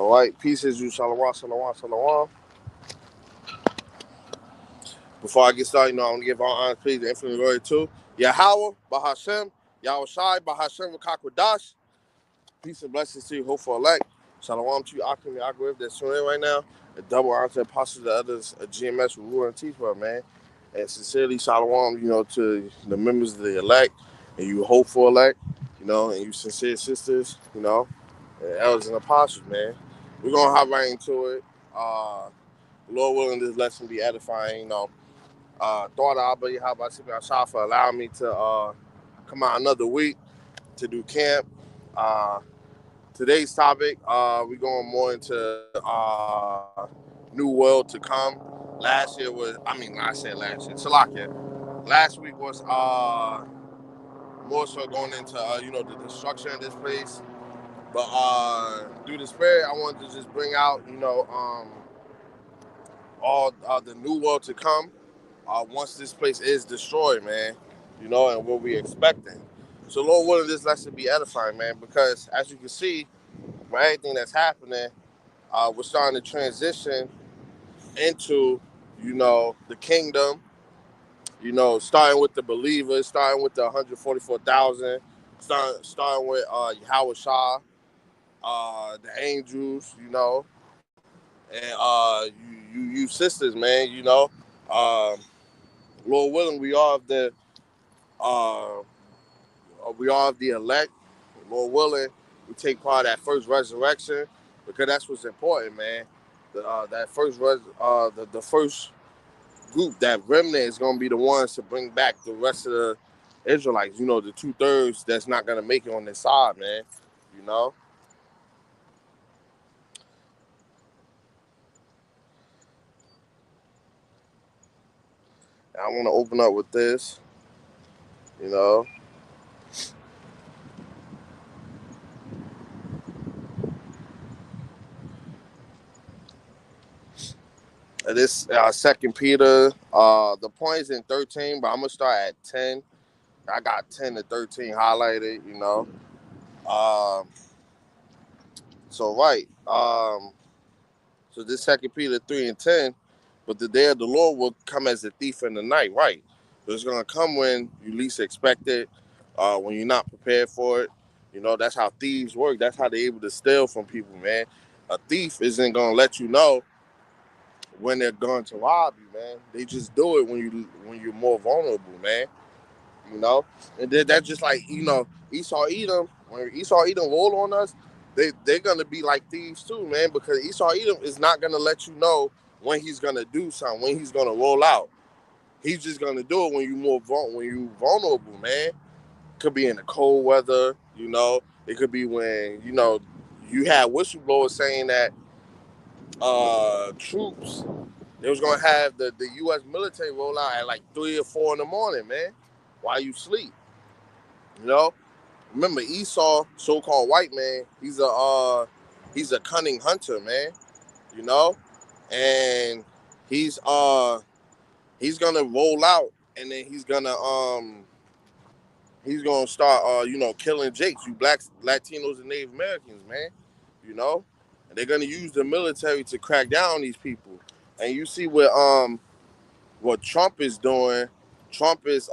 All right, pieces, you shalom, shalom, shalom. Before I get started, I want to give all honor, praise, and infinite glory to Yahweh, Bahashem, Yahweh Shai, Bahashem, Rakakwadash. Peace and blessings to you, hopeful elect. Shalom to you, Akim, and Agriv, that's tuning in right now. A double honor to the apostles, the others, a GMS, Rule, and Teachwell, man. And sincerely, shalom, to the members of the elect, and you hopeful elect, and you sincere sisters, and elders and apostles, man. We're going to hop right into it. Lord willing, this lesson be edifying, Thought I'll be how about Shah for allowing me to come out another week to do camp. Today's topic, we're going more into new world to come. Last year was, I said last year, Salakia. Last week was more so going into, the destruction of this place. But through the spirit, I wanted to just bring out, all the new world to come. Once this place is destroyed, man, and what we expecting. So Lord willing, this lesson be edifying, man, because as you can see, with everything that's happening, we're starting to transition into, the kingdom, starting with the believers, starting with the 144,000, starting with Yahweh Shah, the angels, and you sisters, man, um, Lord willing, uh, we all have the elect. Lord willing, we take part of that first resurrection because that's what's important, man. That the first group, that remnant, is going to be the ones to bring back the rest of the Israelites. The 2/3 that's not going to make it on this side, man. You know. And I want to open up with this. You know. This Second Peter, the points in 13, but I'm gonna start at 10. I got 10 to 13 highlighted, Um, so right, so this Second Peter 3:10, but the day of the Lord will come as a thief in the night, right? So it's gonna come when you least expect it, when you're not prepared for it. That's how thieves work. That's how they're able to steal from people, man. A thief isn't gonna let you know when they're going to rob you, man. They just do it when you're more vulnerable, man. You know, and then that's just like Esau Edom. When Esau Edom roll on us, they're gonna be like thieves too, man. Because Esau Edom is not gonna let you know when he's gonna do something, when he's gonna roll out. He's just gonna do it when you vulnerable, man. Could be in the cold weather, It could be when you had whistleblowers saying that troops, they was gonna have the U.S. military roll out at like 3 or 4 in the morning, man, while you sleep. Remember Esau, so-called white man. He's a cunning hunter, man. You know, and he's gonna roll out, and then he's gonna start killing Jakes, you blacks, Latinos, and Native Americans, man. You know, and they're gonna use the military to crack down on these people. And you see what Trump is doing. Trump is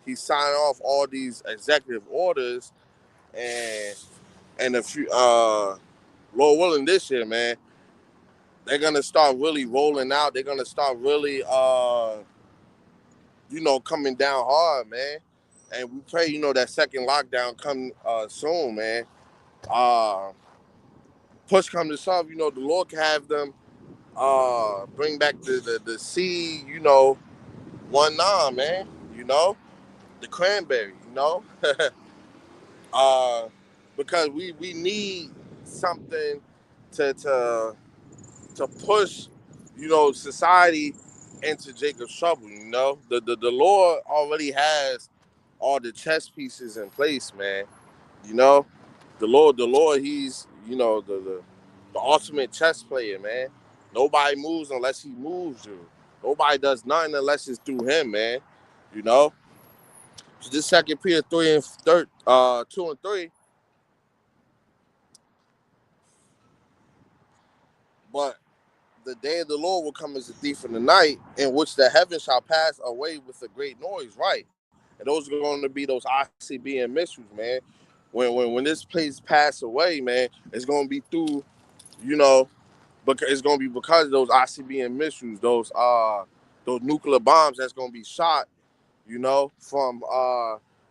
he's signing off all these executive orders, and a few Lord willing this year, man, they're gonna start really rolling out. They're gonna start really coming down hard, man. And we pray, that second lockdown come soon, man. Uh Push come to shove, the Lord can have them bring back the seed, 1-9, man, the cranberry, uh, because we need something to push, society into Jacob's trouble. The Lord already has all the chess pieces in place, man. You know, the Lord, he's the ultimate chess player, man. Nobody moves unless he moves you. Nobody does nothing unless it's through him, man. You know. So this Second Peter 2 and 3. But the day of the Lord will come as a thief in the night, in which the heavens shall pass away with a great noise, right? And those are going to be those ICB and mysteries, man. When this place pass away, man, it's going to be through, you know, because it's going to be because of those ICB and mysteries, those nuclear bombs that's going to be shot, from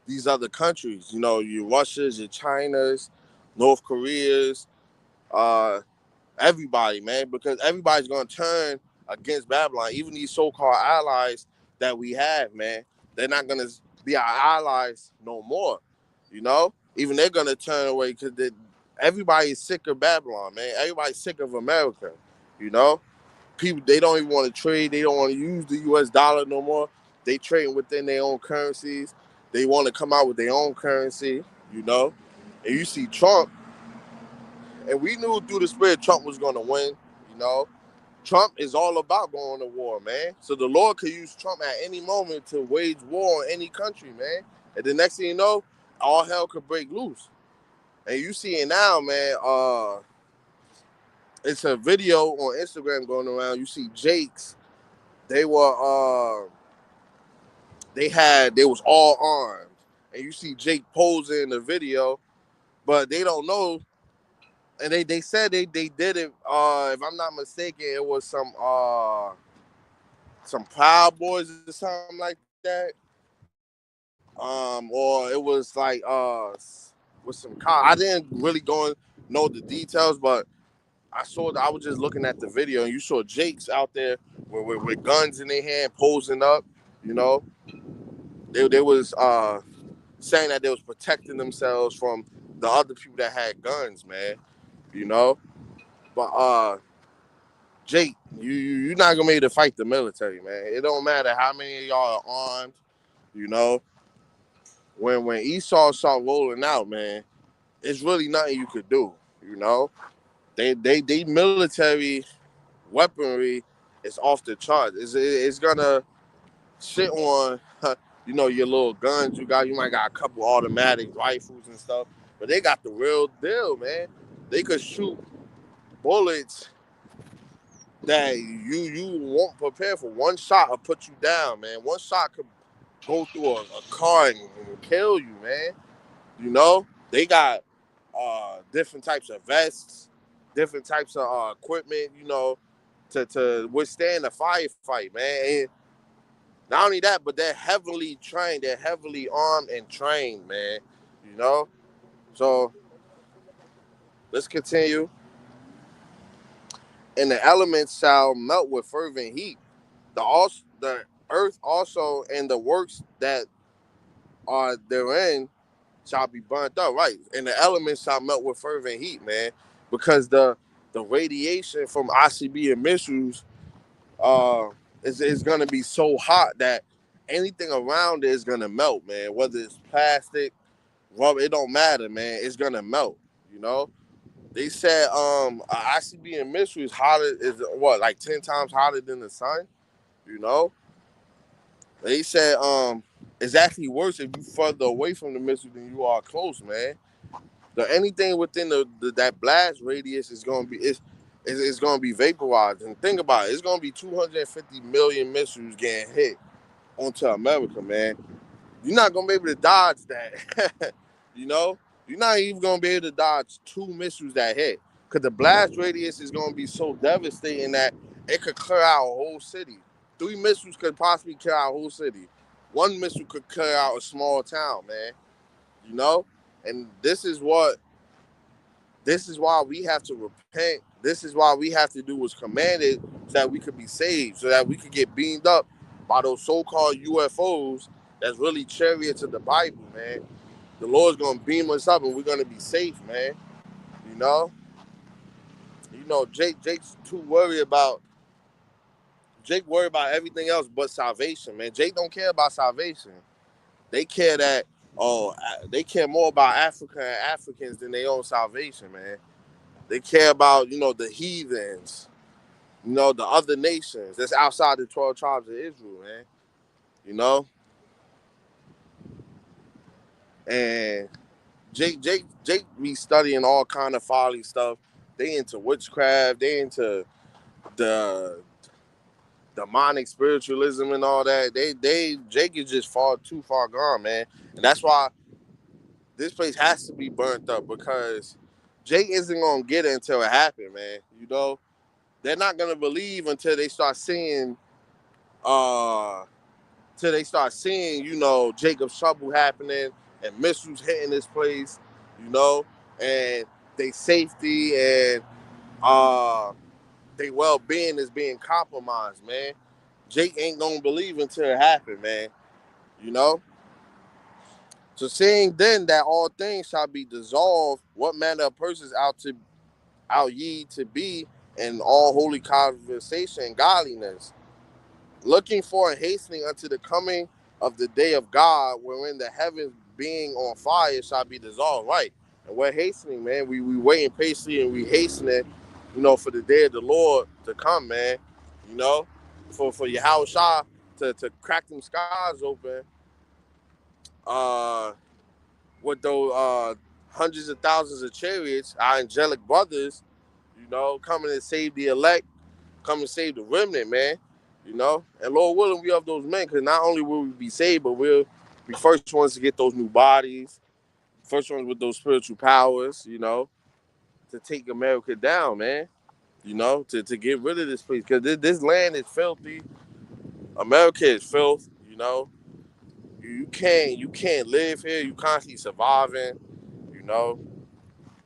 these other countries, your Russias, your Chinas, North Koreas, uh, everybody, man, because everybody's gonna turn against Babylon. Even these so-called allies that we have, man, they're not gonna be our allies no more. Even they're gonna turn away because everybody's sick of Babylon, man. Everybody's sick of America. You know, people they don't even want to trade. They don't want to use the U.S. dollar no more. They trading within their own currencies. They want to come out with their own currency. You know, and you see Trump. And we knew through the spirit Trump was going to win. You know, Trump is all about going to war, man. So the Lord could use Trump at any moment to wage war on any country, man. And the next thing you know, all hell could break loose. And you see it now, man. It's a video on Instagram going around. You see Jake's. They were they was all armed. And you see Jake posing in the video, but they don't know. And they said they did it. If I'm not mistaken, it was some Proud Boys or something like that. Or it was like with some cops. I didn't really know the details, but I was just looking at the video, and you saw Jake's out there with guns in their hand, posing up. You know, they was saying that they was protecting themselves from the other people that had guns, man. You know, but Jake, you're not gonna be able to fight the military, man. It don't matter how many of y'all are armed. You know, when Esau start rolling out, man, it's really nothing you could do. You know, they military weaponry is off the charts. It's gonna sit on, your little guns you got. You might got a couple automatic rifles and stuff, but they got the real deal, man. They could shoot bullets that you won't prepare for. One shot will put you down, man. One shot could go through a car and kill you, man. They got different types of vests, different types of equipment, to withstand a firefight, man. And not only that, but they're heavily trained, they're heavily armed and trained, man. You know? So let's continue. And the elements shall melt with fervent heat. The earth also and the works that are therein shall be burnt up, right? And the elements shall melt with fervent heat, man, because the radiation from ICB and missiles is gonna be so hot that anything around it is gonna melt, man. Whether it's plastic, rubber, it don't matter, man. It's gonna melt. You know, they said ICB and missile is what, like 10 times hotter than the sun. You know, they said it's actually worse if you further away from the missile than you are close, man. Anything within that blast radius is gonna be it's gonna be vaporized. And think about it, it's gonna be 250 million missiles getting hit onto America, man. You're not gonna be able to dodge that. you know, you're not even gonna be able to dodge two missiles that hit, because the blast radius is gonna be so devastating that it could clear out a whole city. Three missiles could possibly clear out a whole city. One missile could clear out a small town, man. You know, and this is why we have to repent. This is why we have to do what's commanded so that we could be saved, so that we could get beamed up by those so-called UFOs that's really chariots of the Bible, man. The Lord's going to beam us up and we're going to be safe, man. You know? Jake's too worried about, Jake worried about everything else but salvation, man. Jake don't care about salvation. They care they care more about Africa and Africans than their own salvation, man. They care about, the heathens, the other nations that's outside the 12 tribes of Israel, man. You know? And Jake be studying all kind of folly stuff. They into witchcraft. They into the demonic spiritualism and all that. Jake is just far too far gone, man. And that's why this place has to be burnt up, because Jake isn't gonna get it until it happens, man. You know, they're not gonna believe until they start seeing, uh, you know, Jacob's trouble happening and missiles hitting this place, you know, and they safety and uh they well being is being compromised, man. Jake ain't gonna believe until it happen, man. You know? So seeing then that all things shall be dissolved, what manner of persons out ye to be in all holy conversation and godliness, looking for and hastening unto the coming of the day of God, wherein the heavens being on fire shall be dissolved. Right. And we're hastening, man. We waiting patiently and we hastening, you know, for the day of the Lord to come, man. You know, for Yahweh Shah to crack them skies open, uh, with those hundreds of thousands of chariots, our angelic brothers, you know, coming to save the elect, come and save the remnant, man. You know, and Lord willing, we have those men, because not only will we be saved, but we'll be first ones to get those new bodies, first ones with those spiritual powers, you know, to take America down, man. You know, to get rid of this place, because this land is filthy. America is filth. You know, you can't live here. You constantly surviving. You know,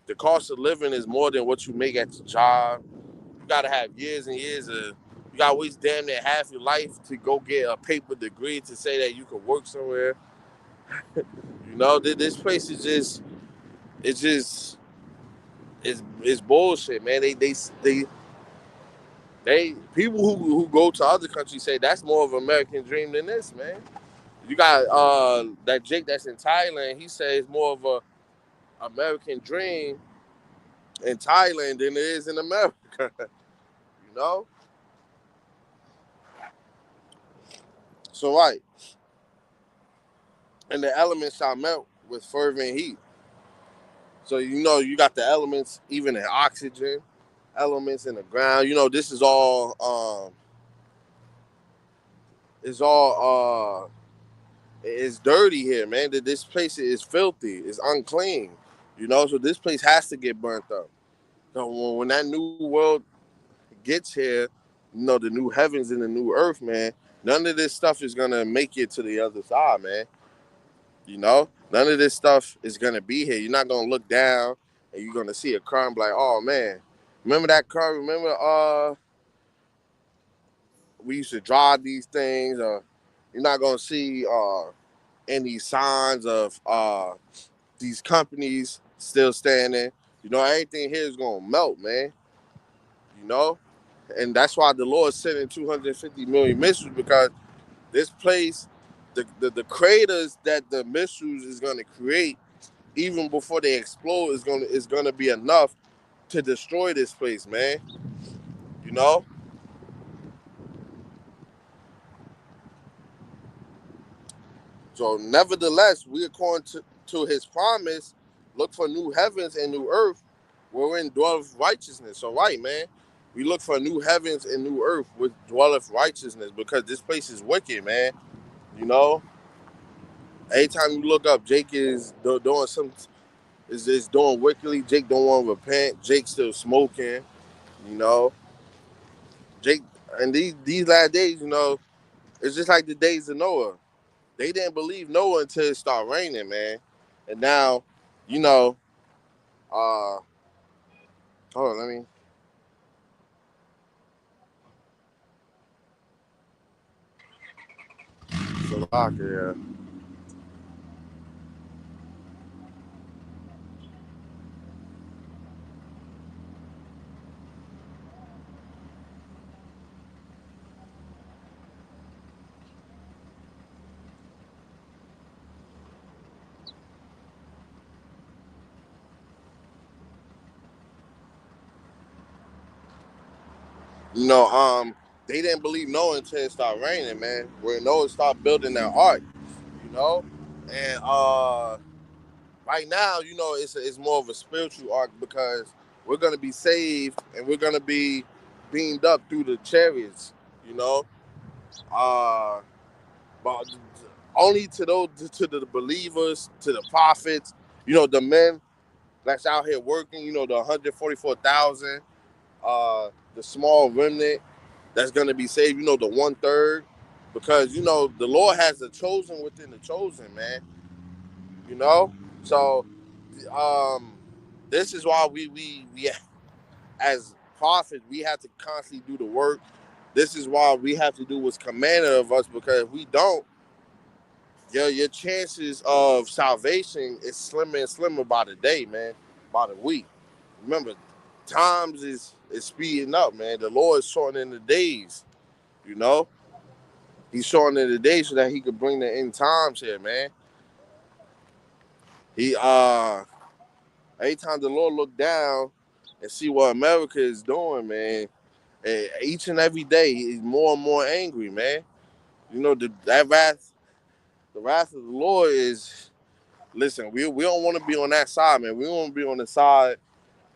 the cost of living is more than what you make at your job. You gotta have years and years of, you gotta waste damn near half your life to go get a paper degree to say that you can work somewhere. You know, this place is just, it's just, it's bullshit, man. They people who go to other countries say that's more of an American dream than this, man. You got that Jake that's in Thailand. He says more of a American dream in Thailand than it is in America. You know, so right, and the elements shall melt with fervent heat. So you know you got the elements, even in oxygen, elements in the ground. You know this is all it's dirty here, man. That this place is filthy, it's unclean. You know, so this place has to get burnt up. So when that new world gets here, you know, the new heavens and the new earth, man, none of this stuff is gonna make it to the other side, man. You know, none of this stuff is gonna be here. You're not gonna look down and you're gonna see a car and be like, oh man, remember that car? Remember we used to drive these things? You're not gonna see any signs of these companies still standing. You know, everything here is gonna melt, man. You know, and that's why the Lord sent in 250 million missiles, because this place, the craters that the missiles is gonna create, even before they explode, is gonna be enough to destroy this place, man. You know. So, nevertheless, we according to His promise, look for new heavens and new earth, wherein dwelleth righteousness. So, right, man, we look for new heavens and new earth which dwelleth righteousness, because this place is wicked, man. You know, anytime you look up, Jake is doing some, is doing wickedly. Jake don't want to repent. Jake still smoking. You know, Jake, and these last days, you know, it's just like the days of Noah. They didn't believe Noah until it started raining, man. And now, you know, hold on, let me. Slovakia. You know, they didn't believe Noah until it started raining, man. Where Noah started building that ark, you know, and right now, you know, it's more of a spiritual ark, because we're gonna be saved and we're gonna be beamed up through the chariots, you know. Uh, but only to those, to the believers, to the prophets, you know, the men that's out here working, you know, the 144,000, the small remnant that's gonna be saved, you know, the 1/3, because you know the Lord has the chosen within the chosen, man. You know, so um, this is why we as prophets we have to constantly do the work. This is why we have to do what's commanded of us, because if we don't, your chances of salvation is slimmer and slimmer by the day, man, by the week. Remember, times is speeding up, man. The Lord is shortening the days, you know. He's shortening the days so that he could bring the end times here, man. He every time the Lord look down and see what America is doing, man, each and every day he's more and more angry, man. You know, the wrath of the Lord is, listen, we don't want to be on that side, man. We want to be on the side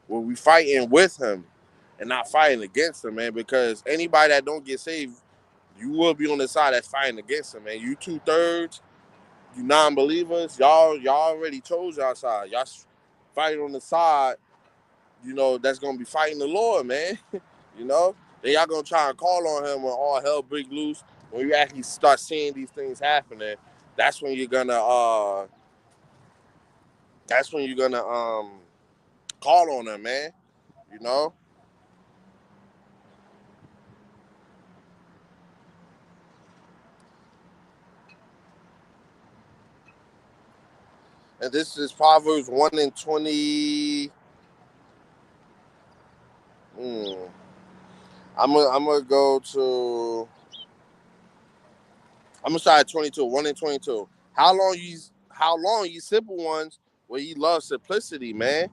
where we fighting with him and not fighting against him, man, because anybody that don't get saved, you will be on the side that's fighting against him, man. You 2/3, you non-believers, y'all already chose y'all side. Y'all fighting on the side, you know, that's gonna be fighting the Lord, man. You know, then y'all gonna try and call on him when all hell break loose. When you actually start seeing these things happening, that's when you're gonna call on him, man. You know. And this is Proverbs 1:20. Hmm. I'm gonna go to. I'm gonna start at 22. 1:22. How long you simple ones where you love simplicity, man?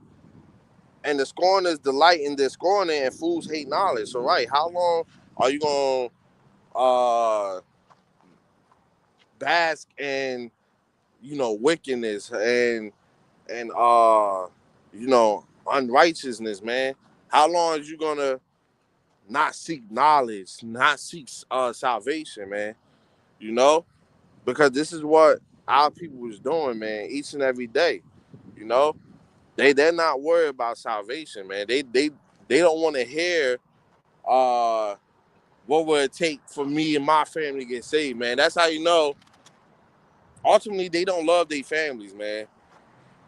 And the scorners delight in their scorning, and fools hate knowledge. So right, how long are you gonna bask in, you know, wickedness and you know, unrighteousness, man? How long is you gonna not seek knowledge, not seek salvation, man? You know, because this is what our people was doing, man, each and every day. You know, they're not worried about salvation, man. They don't want to hear uh what would it take for me and my family to get saved, man. That's how you know ultimately they don't love their families, man.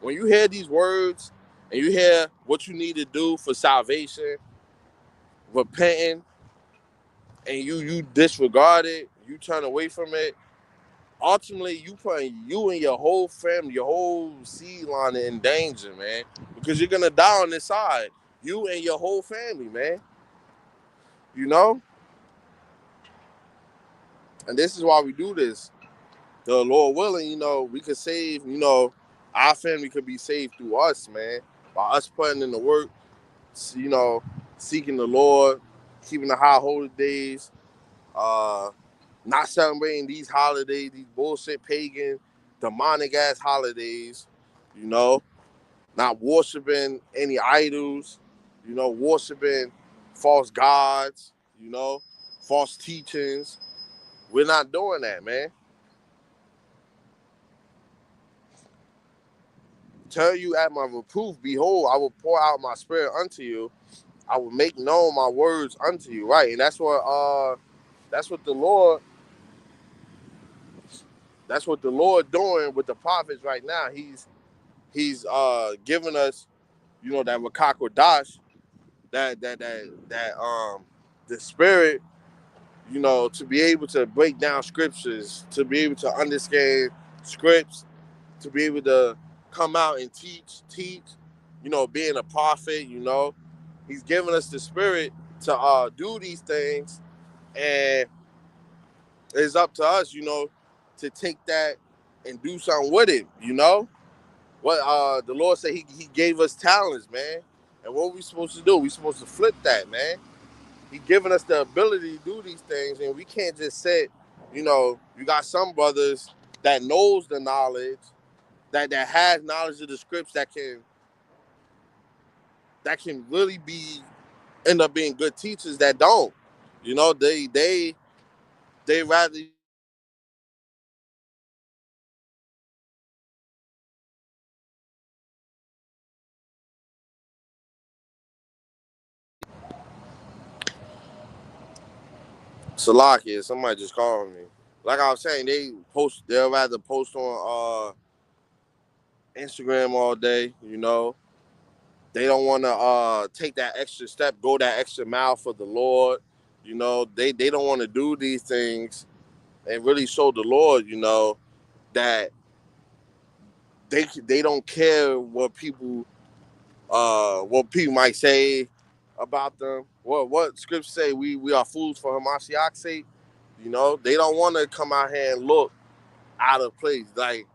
When you hear these words and you hear what you need to do for salvation, repenting, and you disregard it, you turn away from it, ultimately you putting you and your whole family, your whole seed line in danger, man. Because you're gonna die on this side. You and your whole family, man. You know? And this is why we do this. The Lord willing, you know, we could save, you know, our family could be saved through us, man. By us putting in the work, you know, seeking the Lord, keeping the high holy days, uh, not celebrating these holidays, these bullshit pagan, demonic ass holidays, you know, not worshiping any idols, you know, worshiping false gods, you know, false teachings. We're not doing that, man. Tell you at my reproof, behold, I will pour out my spirit unto you. I will make known my words unto you. Right. And that's what the Lord doing with the prophets right now. He's giving us, you know, that Rakakodash, that the spirit, you know, to be able to break down scriptures, to be able to understand scripts, to be able to come out and teach, you know, being a prophet, you know. He's giving us the spirit to do these things, and it's up to us, you know, to take that and do something with it, you know. What the Lord said he gave us talents, man. And what we supposed to do? We supposed to flip that, man. He giving us the ability to do these things, and we can't just sit, you know, you got some brothers that knows the knowledge, that has knowledge of the scripts that can really be end up being good teachers that don't. You know, they rather Salakia. Somebody just called me. Like I was saying, they'll rather post on Instagram all day. You know, they don't want to take that extra step, go that extra mile for the Lord. You know, they don't want to do these things and really show the Lord. You know that they don't care what people might say about them. What scripts say we are fools for Hamashiach's sake. You know, they don't want to come out here and look out of place. Like,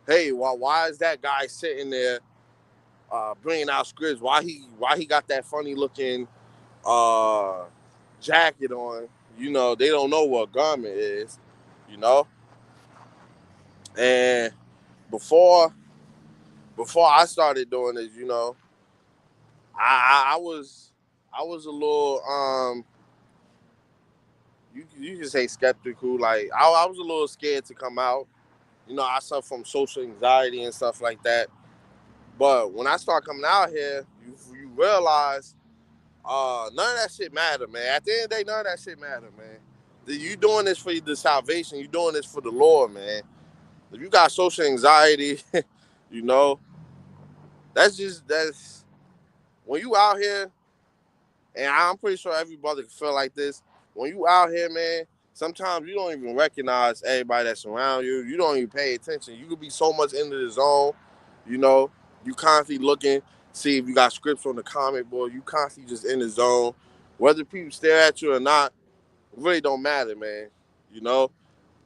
hey, why is that guy sitting there bringing out scripts? Why he got that funny looking uh, jacket on? You know, they don't know what garment is. You know, and before before I started doing this, you know, I was a little you can say skeptical. Like I was a little scared to come out. You know, I suffer from social anxiety and stuff like that. But when I start coming out here, you realize none of that shit matter, man. At the end of the day, none of that shit matter, man. You doing this for the salvation. You doing this for the Lord, man. If you got social anxiety, you know, that's when you out here, and I'm pretty sure everybody can feel like this. When you out here, man, sometimes you don't even recognize everybody that's around you. You don't even pay attention. You could be so much into the zone, you know. You constantly looking, see if you got scripts on the comic board. You constantly just in the zone. Whether people stare at you or not, it really don't matter, man. You know,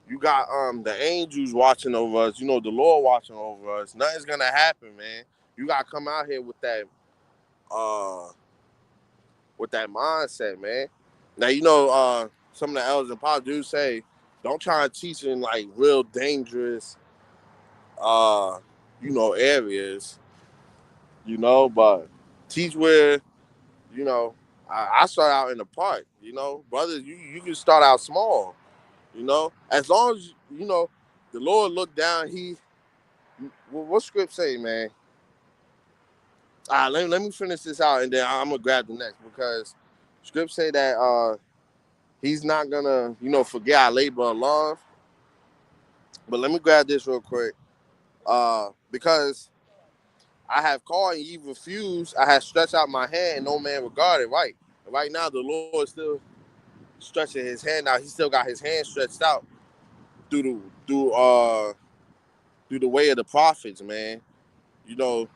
you got the angels watching over us. You know, the Lord watching over us. Nothing's gonna happen, man. You gotta come out here uh with that mindset, man. Now you know some of the elders and pop do say, don't try to teach in like real dangerous uh areas, but teach where, I start out in the park, brothers, you can start out small, as long as the Lord look down, what script say, man? Let me finish this out and then I'm gonna grab the next because script say that he's not gonna, forget our labor of love. But let me grab this real quick. Because I have called and ye refused, I have stretched out my hand and no man regarded. Right. Right now the Lord is still stretching his hand out. He still got his hand stretched out through the way of the prophets, man. You know,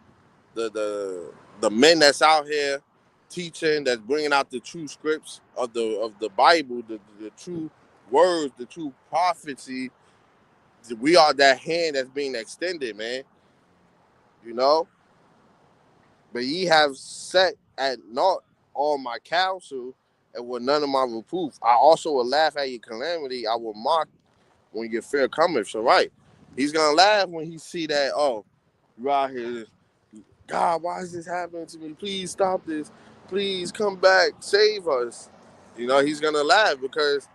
the men that's out here teaching, that's bringing out the true scripts of the Bible, the true words, the true prophecy. We are that hand that's being extended, man. You know, but ye have set at naught all my counsel and with none of my reproof. I also will laugh at your calamity. I will mock when your fear cometh. So right, he's gonna laugh when he see that. Oh, you out here, God, why is this happening to me? Please stop this. Please come back, save us. He's gonna laugh because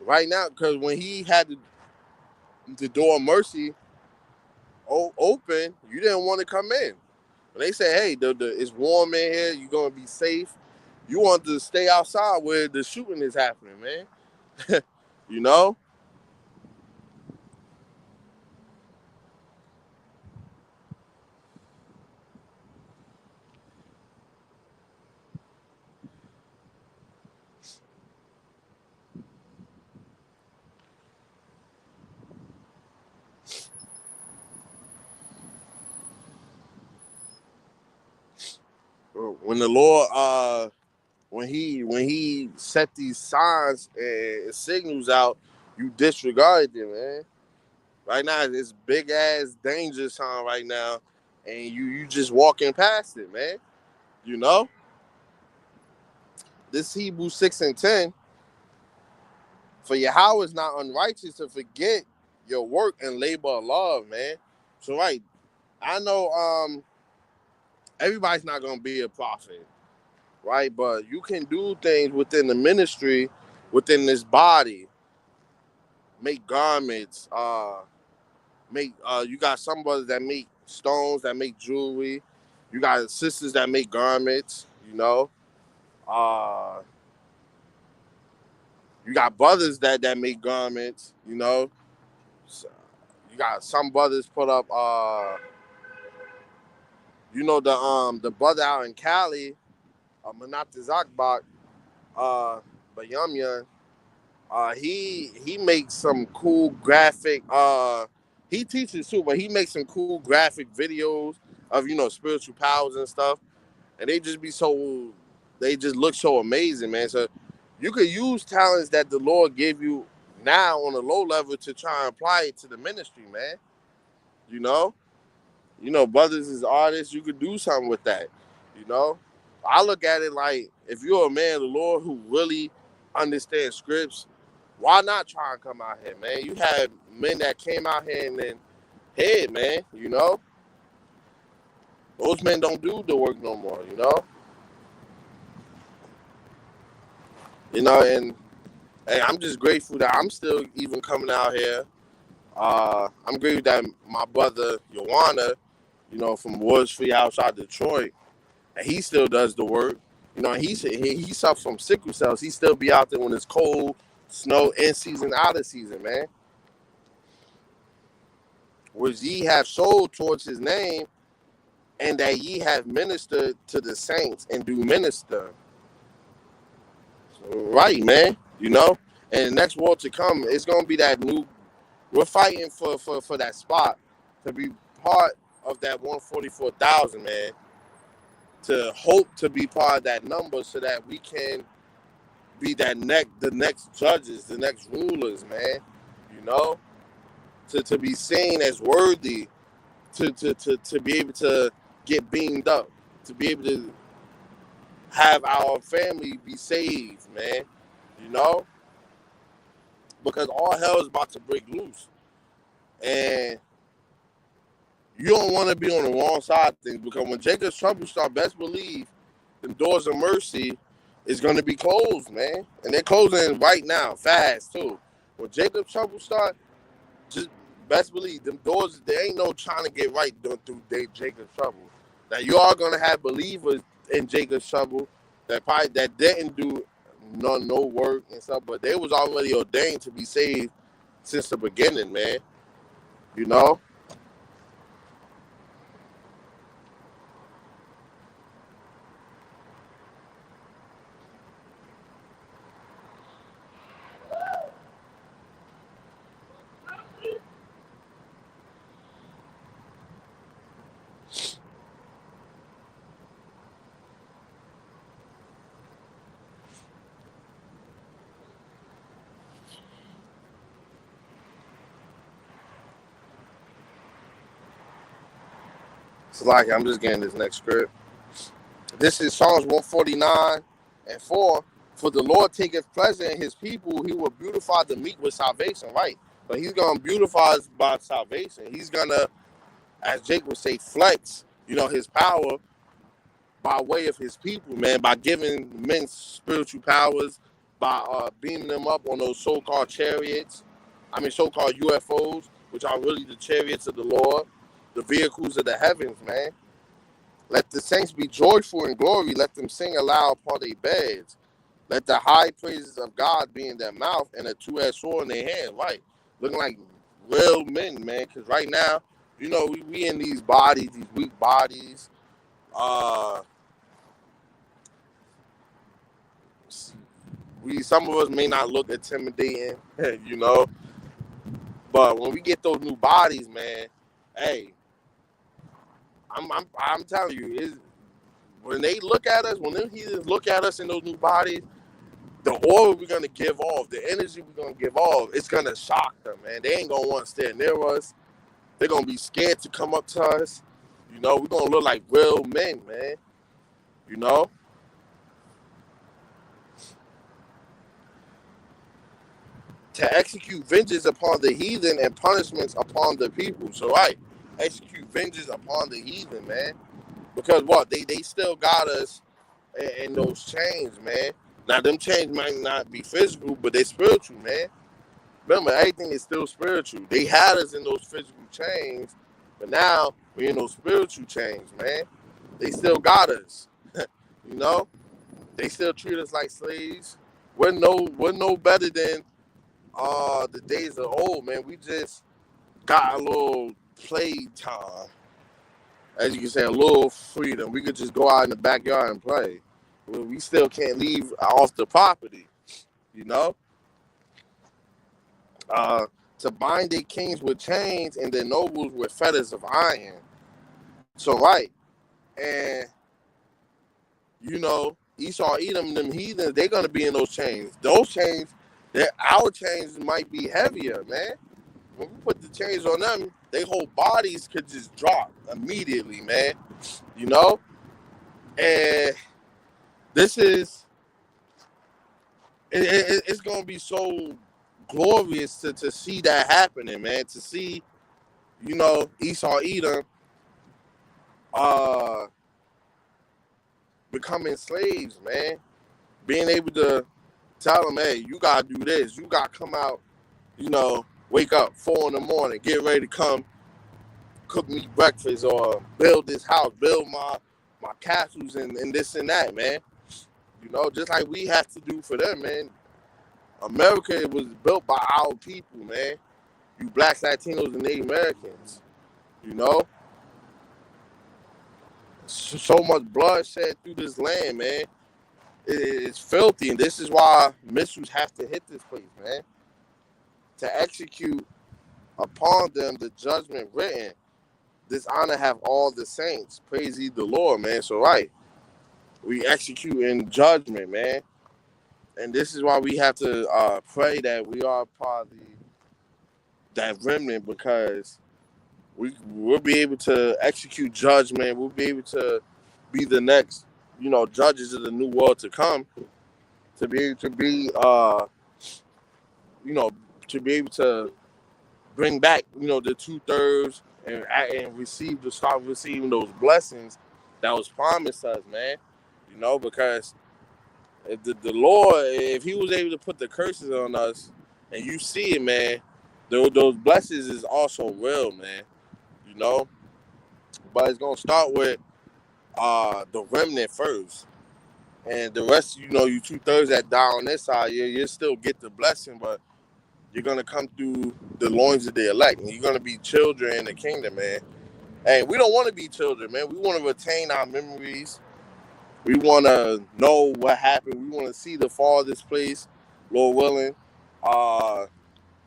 right now, because when he had the door of mercy open, you didn't want to come in. When they say, hey, it's warm in here, you're going to be safe, you want to stay outside where the shooting is happening, man. you know? When the Lord, when he set these signs and signals out, you disregarded them, man. Right now, it's big ass danger sign right now, and you just walking past it, man. You know? This Hebrew 6:10, for Yahweh is not unrighteous to forget your work and labor of love, man. So right, I know everybody's not gonna be a prophet, right? But you can do things within the ministry, within this body, make garments, make you got some brothers that make stones, that make jewelry. You got sisters that make garments, you know. Uh you got brothers that make garments, you know. So you got some brothers put up you know the brother out in Cali, Manat Zakbak, Bayamyan, he makes some cool graphic. He teaches too, but he makes some cool graphic videos of spiritual powers and stuff, and they just look so amazing, man. So you could use talents that the Lord gave you now on a low level to try and apply it to the ministry, man. You know, brothers as artists, you could do something with that. You know, I look at it like if you're a man of the Lord who really understands scripts, why not try and come out here, man? You had men that came out here and then, hey, man, those men don't do the work no more, and I'm just grateful that I'm still even coming out here. I'm grateful that my brother Joanna, from W4Y outside Detroit, and he still does the work. He suffers from sickle cells. He still be out there when it's cold, snow, in season, out of season, man. Which ye have sold towards his name, and that ye have ministered to the saints and do minister. Right, man. And the next war to come, it's gonna be that new. We're fighting for that spot to be part of that 144,000, man. To hope to be part of that number so that we can be the next judges, the next rulers, man. To be seen as worthy, to be able to get beamed up, to be able to have our family be saved, man. Because all hell is about to break loose. And you don't want to be on the wrong side of things, because when Jacob's trouble start, best believe the doors of mercy is going to be closed, man. And they're closing right now, fast, too. When Jacob's trouble start, just best believe them doors, there ain't no trying to get right through Jacob's trouble. Now, you are going to have believers in Jacob's trouble that didn't do no work and stuff, but they was already ordained to be saved since the beginning, man. It's like I'm just getting this next script. This is Psalms 149:4. For the Lord taketh pleasure in his people, he will beautify the meek with salvation, right? But he's gonna beautify us by salvation. He's gonna, as Jake would say, flex, his power by way of his people, man, by giving men spiritual powers, by beaming them up on those so-called chariots, so-called UFOs, which are really the chariots of the Lord, the vehicles of the heavens, man. Let the saints be joyful in glory. Let them sing aloud upon their beds. Let the high praises of God be in their mouth and a two-edged sword in their hand, right? Looking like real men, man, because right now, we in these bodies, these weak bodies. Some of us may not look intimidating, but when we get those new bodies, man, hey, I'm telling you, when they look at us, when them heathens look at us in those new bodies, the aura we're gonna give off, the energy we're gonna give off, it's gonna shock them, man. They ain't gonna want to stand near us. They're gonna be scared to come up to us. We're gonna look like real men, man. To execute vengeance upon the heathen and punishments upon the people. So, right, execute vengeance upon the heathen, man. Because what? They still got us in those chains, man. Now, them chains might not be physical, but they spiritual, man. Remember, everything is still spiritual. They had us in those physical chains, but now we're in those spiritual chains, man. They still got us, you know. They still treat us like slaves. We're no better than the days of old, man. We just got a little playtime, as you can say, a little freedom. We could just go out in the backyard and play. We still can't leave off the property, you know. To bind their kings with chains and their nobles with fetters of iron. So right, and you know, Esau, Edom, them heathens, they're gonna be in those chains. Those chains, our chains might be heavier, man. When we put the chains on them, their whole bodies could just drop immediately, man. You know, and this is it's gonna be so glorious to see that happening, man. To see, you know, Esau, Edom, becoming slaves, man. Being able to tell them, hey, you gotta do this. You gotta come out, you know, wake up 4 a.m, get ready to come cook me breakfast or build this house, build my castles and this and that, man. You know, just like we have to do for them, man. America was built by our people, man. You blacks, Latinos, and Native Americans. You know? So much blood shed through this land, man. It's filthy, and this is why missiles have to hit this place, man. To execute upon them the judgment written. This honor have all the saints. Praise ye the Lord, man. So right. We execute in judgment, man. And this is why we have to pray that we are part of that remnant, because we'll be able to execute judgment. We'll be able to be the next, you know, judges of the new world to come. To be able to be, you know, to be able to bring back, you know, the 2/3 and start receiving those blessings that was promised us, man. You know, because if the Lord, if He was able to put the curses on us, and you see it, man, those blessings is also real, man. You know, but it's gonna start with the remnant first, and the rest, you know, you 2/3 that die on this side, you still get the blessing, but you're gonna come through the loins of the elect, and you're gonna be children in the kingdom, man. Hey, we don't want to be children, man. We want to retain our memories. We want to know what happened. We want to see the fall of this place, Lord willing,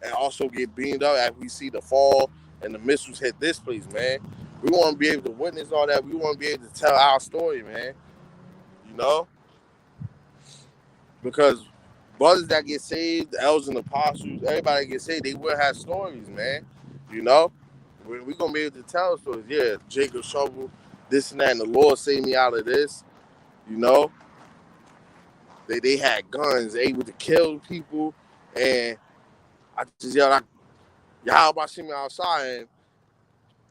and also get beamed up after we see the fall and the missiles hit this place, man. We want to be able to witness all that. We want to be able to tell our story, man. You know? Because brothers that get saved, the elders and apostles, everybody that gets saved, they will have stories, man. You know? We're going to be able to tell stories. Yeah, Jacob's trouble, this and that, and the Lord saved me out of this. You know, they had guns, able to kill people, and I just yelled, y'all about to see me outside, and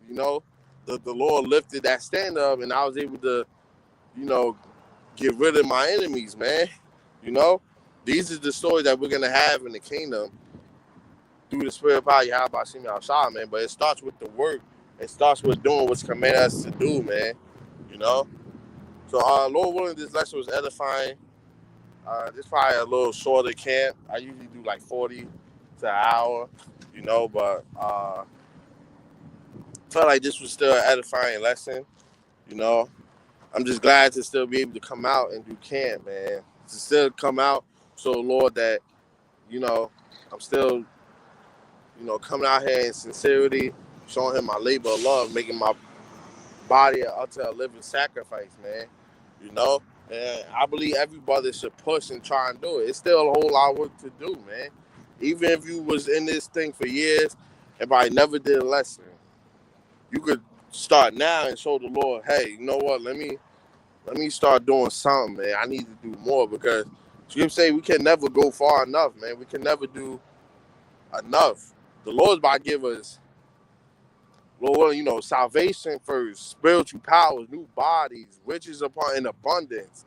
you know, the Lord lifted that stand up, and I was able to, you know, get rid of my enemies, man. You know, these are the stories that we're gonna have in the kingdom through the Spirit of power. Y'all about to see me outside, man. But it starts with the work. It starts with doing what's commanded us to do, man. You know. So, Lord willing, this lesson was edifying. This probably a little shorter camp. I usually do like 40 to an hour, you know, but felt like this was still an edifying lesson, you know. I'm just glad to still be able to come out and do camp, man. To still come out, so Lord, that, you know, I'm still, you know, coming out here in sincerity, showing Him my labor of love, making my body unto a living sacrifice, man. You know, and I believe every brother should push and try and do it. It's still a whole lot of work to do, man. Even if you was in this thing for years and probably never did a lesson, you could start now and show the Lord, hey, you know what? Let me start doing something, man. I need to do more, because you say we can never go far enough, man. We can never do enough. The Lord's about to give us, Lord, you know, salvation first, spiritual powers, new bodies, riches upon in abundance.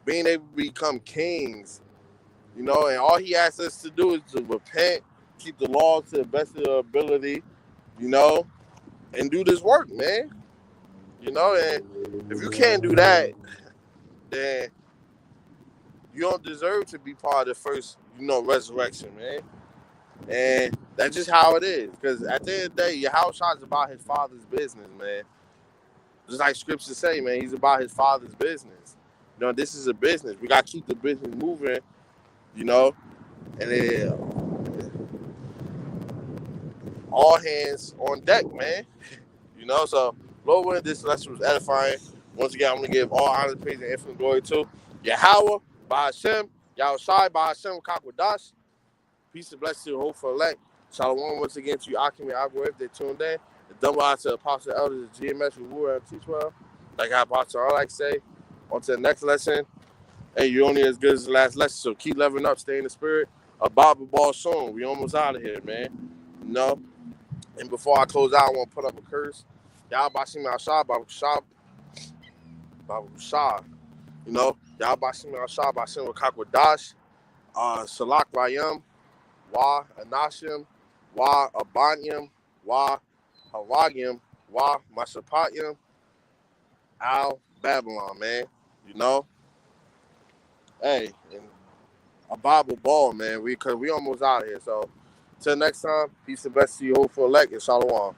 being able to become kings, you know, and all he asks us to do is to repent, keep the law to the best of our ability, you know, and do this work, man. You know, and if you can't do that, then you don't deserve to be part of the first, you know, resurrection, man. And that's just how it is. Because at the end of the day, your house is about his father's business, man. Just like scriptures say, man, he's about his father's business. You know, this is a business. We got to keep the business moving, you know, and then all hands on deck, man. You know, so Lord willing, this lesson was edifying. Once again, I'm going to give all honor, praise, and infinite glory to Yahweh, by Hashem, Yahushai, by Hashem, Kakwadash. Peace and blessings to the hope for elect. Shalom once again to you, Akim and Agua, if they tuned in. The double out to Apostle Elders of GMS, Reward, and Teach Well. Like I Apostle, I like to say, on to the next lesson. Hey, you're only as good as the last lesson, so keep leveling up, stay in the spirit. A Bible ball soon. We almost out of here, man. You know? And before I close out, I want to put up a curse. Y'all Bashim Al-Shah, Babu Shah. You know? Y'all Bashim Al-Shah, Bashim Kakwadash, Salak Rayam, Wa Anashim, Wa Abanyam, Wa Hawagim, Wa Mashapatyam, Al Babylon, man. You know? Hey, and a Bible ball, man. Cause we almost out of here. So till next time, peace and blessings to you, hope for elect, and shalom.